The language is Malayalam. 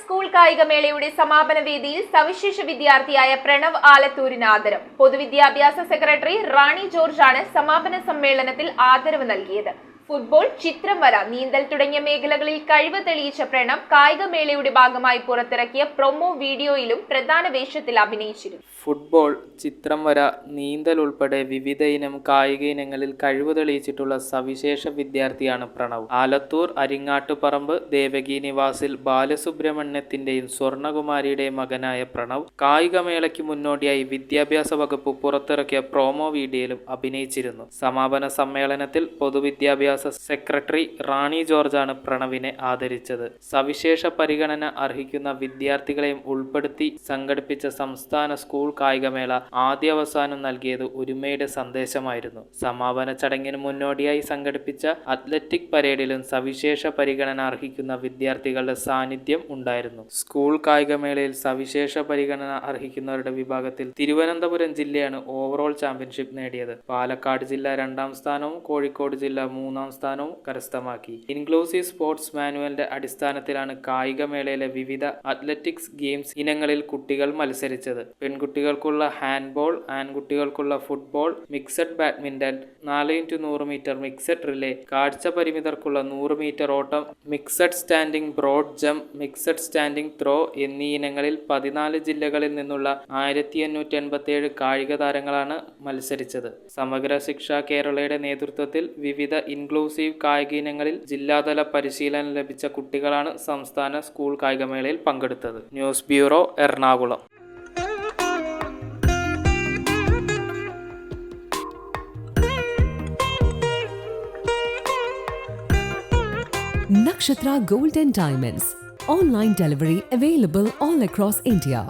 സ്കൂൾ കായികമേളയുടെ സമാപന വേദിയിൽ സവിശേഷ വിദ്യാർത്ഥിയായ പ്രണവ് ആലത്തൂരിന് ആദരം. പൊതുവിദ്യാഭ്യാസ സെക്രട്ടറി റാണി ജോർജാണ് സമാപന സമ്മേളനത്തിൽ ആദരവ് നൽകിയത്. ഫുട്ബോൾ, ചിത്രം വര, നീന്തൽ തുടങ്ങിയ മേഖലകളിൽ കഴിവ് തെളിയിച്ച പ്രണവ് കായികമേളയുടെ ഭാഗമായി പുറത്തിറക്കിയ പ്രൊമോ വീഡിയോയിലും പ്രധാന വേഷത്തിൽ അഭിനയിച്ചിരുന്നു. ഫുട്ബോൾ, ചിത്രം വര, നീന്തൽ ഉൾപ്പെടെ വിവിധ ഇനം കായിക ഇനങ്ങളിൽ കഴിവ് തെളിയിച്ചിട്ടുള്ള സവിശേഷ വിദ്യാർത്ഥിയാണ് പ്രണവ്. ആലത്തൂർ അരിങ്ങാട്ടുപറമ്പ് ദേവകി നിവാസിൽ ബാലസുബ്രഹ്മണ്യത്തിന്റെയും സ്വർണകുമാരിയുടെയും മകനായ പ്രണവ് കായികമേളയ്ക്ക് മുന്നോടിയായി വിദ്യാഭ്യാസ വകുപ്പ് പുറത്തിറക്കിയ പ്രൊമോ വീഡിയോയിലും അഭിനയിച്ചിരുന്നു. സമാപന സമ്മേളനത്തിൽ പൊതുവിദ്യാഭ്യാസ സെക്രട്ടറി റാണി ജോർജാണ് പ്രണവിനെ ആദരിച്ചത്. സവിശേഷ പരിഗണന അർഹിക്കുന്ന വിദ്യാർത്ഥികളെയും ഉൾപ്പെടുത്തി സംഘടിപ്പിച്ച സംസ്ഥാന സ്കൂൾ കായികമേള ആദ്യാവസാനം നൽകിയത് ഒരുമയുടെ സന്ദേശമായിരുന്നു. സമാപന ചടങ്ങിന് മുന്നോടിയായി സംഘടിപ്പിച്ച അത്ലറ്റിക് പരേഡിലും സവിശേഷ പരിഗണന അർഹിക്കുന്ന വിദ്യാർത്ഥികളുടെ സാന്നിധ്യം ഉണ്ടായിരുന്നു. സ്കൂൾ കായികമേളയിൽ സവിശേഷ പരിഗണന അർഹിക്കുന്നവരുടെ വിഭാഗത്തിൽ തിരുവനന്തപുരം ജില്ലയാണ് ഓവറോൾ ചാമ്പ്യൻഷിപ്പ് നേടിയത്. പാലക്കാട് ജില്ല 2ാം സ്ഥാനവും കോഴിക്കോട് ജില്ല 3ാം സ്ഥാനവും കരസ്ഥമാക്കി. ഇൻക്ലൂസീവ് സ്പോർട്സ് മാനുവലിന്റെ അടിസ്ഥാനത്തിലാണ് കായികമേളയിലെ വിവിധ അത്ലറ്റിക്സ് ഗെയിംസ് ഇനങ്ങളിൽ കുട്ടികൾ മത്സരിച്ചത്. പെൺകുട്ടികൾക്കുള്ള ഹാൻഡ്ബോൾ, ആൺകുട്ടികൾക്കുള്ള football, mixed badminton, 4x100 meter mixed relay, കാഴ്ച പരിമിതർക്കുള്ള 100 മീറ്റർ ഓട്ടം, mixed standing broad jump, mixed standing throw എന്നീ ഇനങ്ങളിൽ 14 ജില്ലകളിൽ നിന്നുള്ള 1587 കായിക താരങ്ങളാണ് മത്സരിച്ചത്. സമഗ്ര ശിക്ഷ കേരളയുടെ നേതൃത്വത്തിൽ വിവിധ ഇൻക്ലൂസീവ് കായിക ഇനങ്ങളിൽ ജില്ലാതല പരിശീലനം ലഭിച്ച കുട്ടികളാണ് സംസ്ഥാന സ്കൂൾ കായികമേളയിൽ പങ്കെടുത്തത്. News bureau, Ernakulam. Nakshatra Gold and Diamonds. Online delivery available all across India.